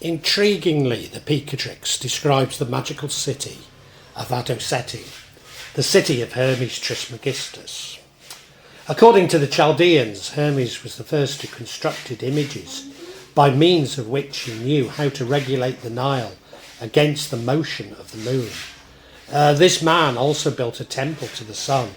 Intriguingly, the Picatrix describes the magical city of Adocentyn, the city of Hermes Trismegistus. According to the Chaldeans, Hermes was the first who constructed images by means of which he knew how to regulate the Nile against the motion of the moon. This man also built a temple to the sun,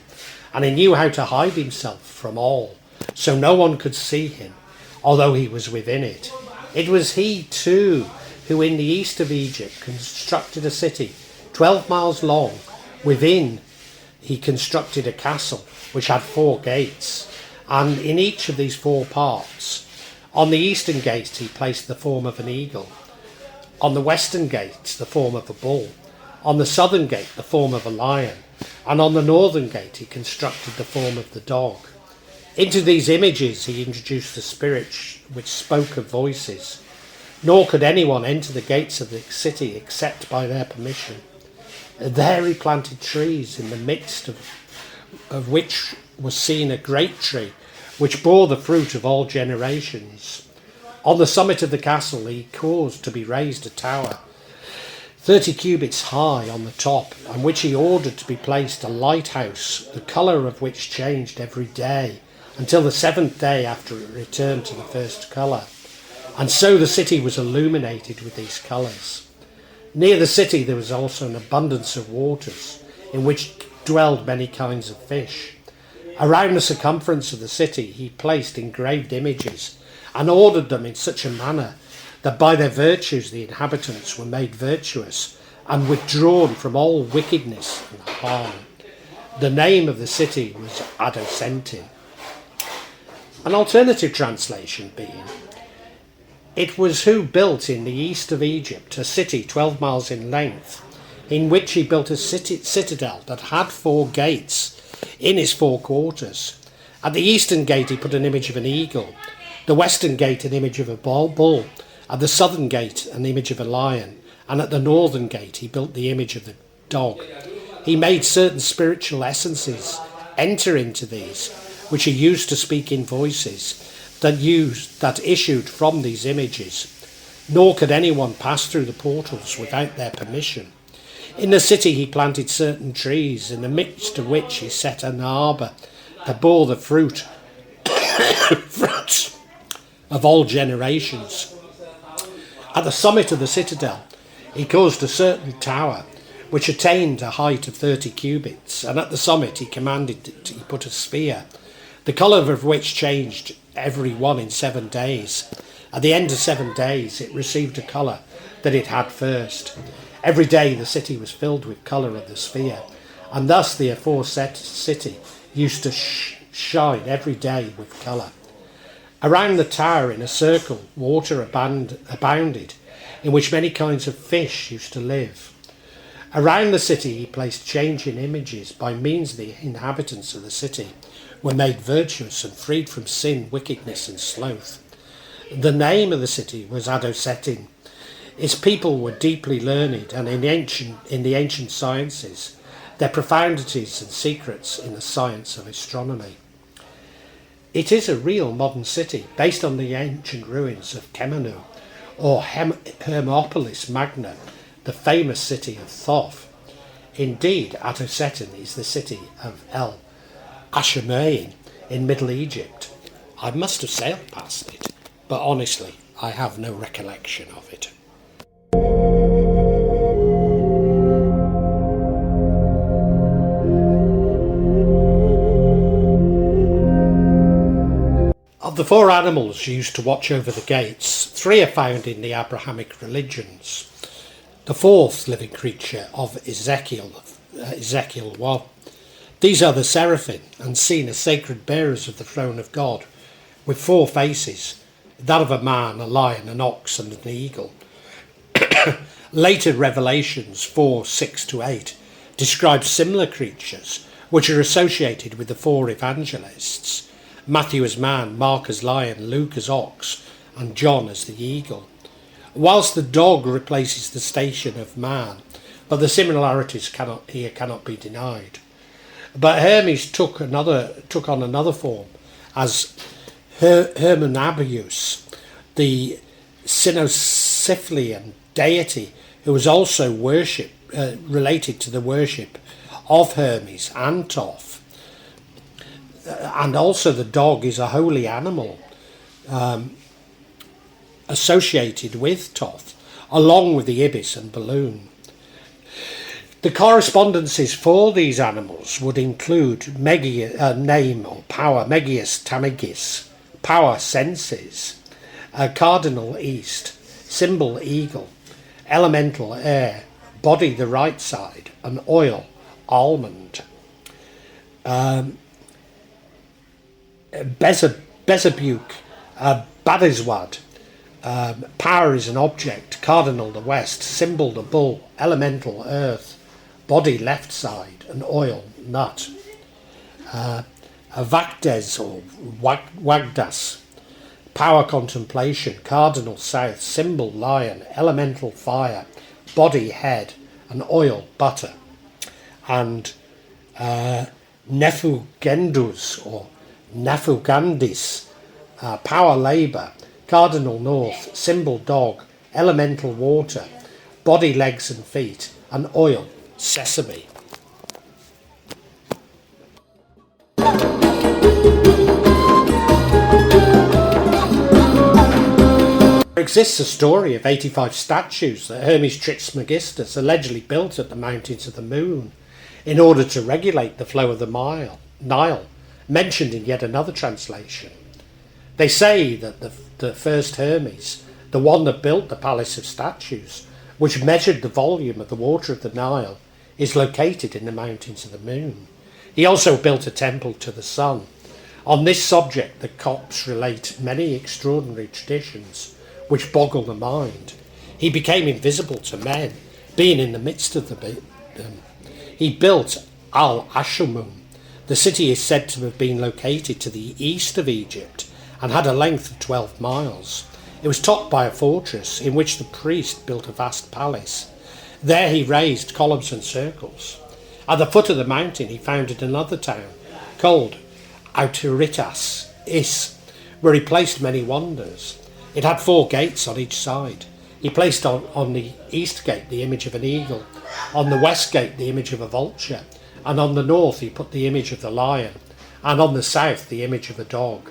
and he knew how to hide himself from all, so no one could see him, although he was within it. It was he, too, who in the east of Egypt constructed a city 12 miles long. Within, he constructed a castle which had 4 gates, and in each of these 4 parts, on the eastern gate he placed the form of an eagle, on the western gate the form of a bull, on the southern gate the form of a lion, and on the northern gate he constructed the form of the dog. Into these images he introduced the spirit which spoke of voices, nor could anyone enter the gates of the city except by their permission. There he planted trees, in the midst of which was seen a great tree, which bore the fruit of all generations. On the summit of the castle he caused to be raised a tower, 30 cubits high on the top, on which he ordered to be placed a lighthouse, the colour of which changed every day, until the 7th day after it returned to the first colour. And so the city was illuminated with these colours. Near the city there was also an abundance of waters, in which dwelled many kinds of fish. Around the circumference of the city he placed engraved images, and ordered them in such a manner that by their virtues the inhabitants were made virtuous, and withdrawn from all wickedness and harm. The name of the city was Adocentyn. An alternative translation being, it was who built in the east of Egypt a city 12 miles in length, in which he built a citadel that had 4 gates in its 4 quarters. At the eastern gate he put an image of an eagle, the western gate an image of a bull, at the southern gate an image of a lion, and at the northern gate he built the image of the dog. He made certain spiritual essences enter into these, which are used to speak in voices that issued from these images, nor could anyone pass through the portals without their permission. In the city he planted certain trees, in the midst of which he set an arbour that bore the fruits of all generations. At the summit of the citadel he caused a certain tower, which attained a height of 30 cubits, and at the summit he commanded that he put a sphere, the colour of which changed every one in 7 days. At the end of 7 days it received a colour that it had first. Every day the city was filled with colour of the sphere, and thus the aforesaid city used to shine every day with colour. Around the tower in a circle water abounded, in which many kinds of fish used to live. Around the city he placed changing images, by means of the inhabitants of the city were made virtuous and freed from sin, wickedness and sloth. The name of the city was Adocentyn. Its people were deeply learned and in the ancient sciences, their profundities and secrets in the science of astronomy. It is a real modern city based on the ancient ruins of Khemenu, or Hermopolis Magna, the famous city of Thoth. Indeed, Adocentyn is the city of El-Ashmunein in Middle Egypt. I must have sailed past it, but honestly, I have no recollection of it. Of the 4 animals used to watch over the gates, 3 are found in the Abrahamic religions. The 4th living creature of Ezekiel 1. These are the seraphim, and seen as sacred bearers of the throne of God, with 4 faces, that of a man, a lion, an ox and an eagle. Later Revelations 4:6-8 describe similar creatures, which are associated with the 4 Evangelists, Matthew as man, Mark as lion, Luke as ox, and John as the eagle. Whilst the dog replaces the station of man, but the similarities cannot be denied. But Hermes took on another form as Hermanubis, the cynocephalic cynocephalic deity who was also related to the worship of Hermes and Thoth. And also the dog is a holy animal associated with Thoth, along with the ibis and baboon. The correspondences for these animals would include name or power, Megius Tamegis, power senses, cardinal east, symbol eagle, elemental air, body the right side, and oil almond. Bezabuk, Badizwad, power is an object, cardinal the west, symbol the bull, elemental earth, body left side, and oil nut. Vakdes or Wagdas, power contemplation, cardinal south, symbol lion, elemental fire, body head, and oil butter. And Nefugendus or Nefugandis, power labour, cardinal north, symbol dog, elemental water, body legs and feet, and oil sesame. There exists a story of 85 statues that Hermes Trismegistus allegedly built at the mountains of the moon in order to regulate the flow of the Nile, mentioned in yet another translation. They say that the first Hermes, the one that built the palace of statues, which measured the volume of the water of the Nile, is located in the mountains of the moon. He also built a temple to the sun. On this subject, the Copts relate many extraordinary traditions which boggle the mind. He became invisible to men, being in the midst of them. He built al-Ashmunein. The city is said to have been located to the east of Egypt and had a length of 12 miles. It was topped by a fortress in which the priest built a vast palace. There he raised columns and circles. At the foot of the mountain he founded another town called Autaritas, where he placed many wonders. It had 4 gates on each side. He placed on the east gate the image of an eagle, on the west gate the image of a vulture, and on the north he put the image of the lion, and on the south the image of a dog.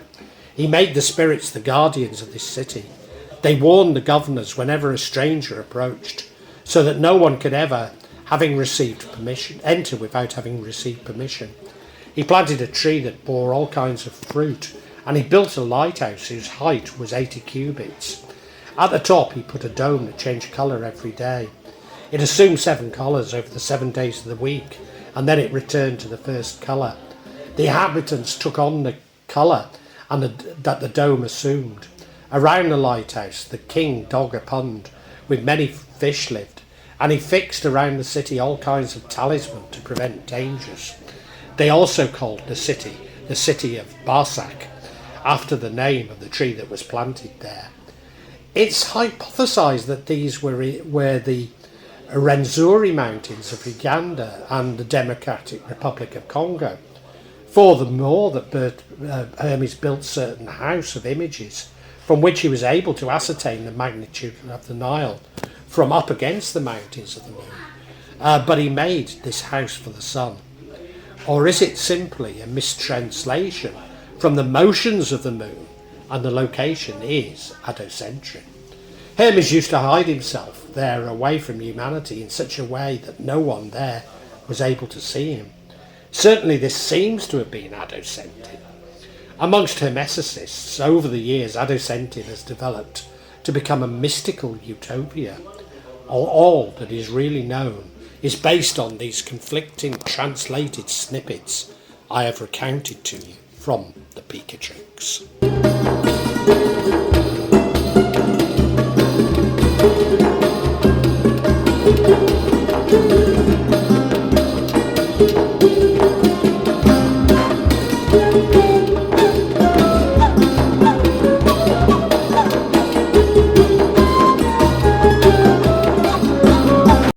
He made the spirits the guardians of this city. They warned the governors whenever a stranger approached, so that no one could ever, having received permission, enter without having received permission. He planted a tree that bore all kinds of fruit, and he built a lighthouse whose height was 80 cubits. At the top he put a dome that changed colour every day. It assumed 7 colours over the 7 days of the week, and then it returned to the first colour. The inhabitants took on the colour that the dome assumed. Around the lighthouse the king dug a pond with many fish lived, and he fixed around the city all kinds of talismans to prevent dangers. They also called the city of Barsak, after the name of the tree that was planted there. It's hypothesized that these were the Rwenzori Mountains of Uganda and the Democratic Republic of Congo. Furthermore, that Hermes built certain house of images from which he was able to ascertain the magnitude of the Nile from up against the mountains of the moon. But he made this house for the sun. Or is it simply a mistranslation from the motions of the moon, and the location is Adocentyn? Hermes used to hide himself there away from humanity in such a way that no one there was able to see him. Certainly this seems to have been Adocentyn. Amongst Hermeticists, over the years, Adocentyn has developed to become a mystical utopia. All that is really known is based on these conflicting translated snippets I have recounted to you from the Picatrix.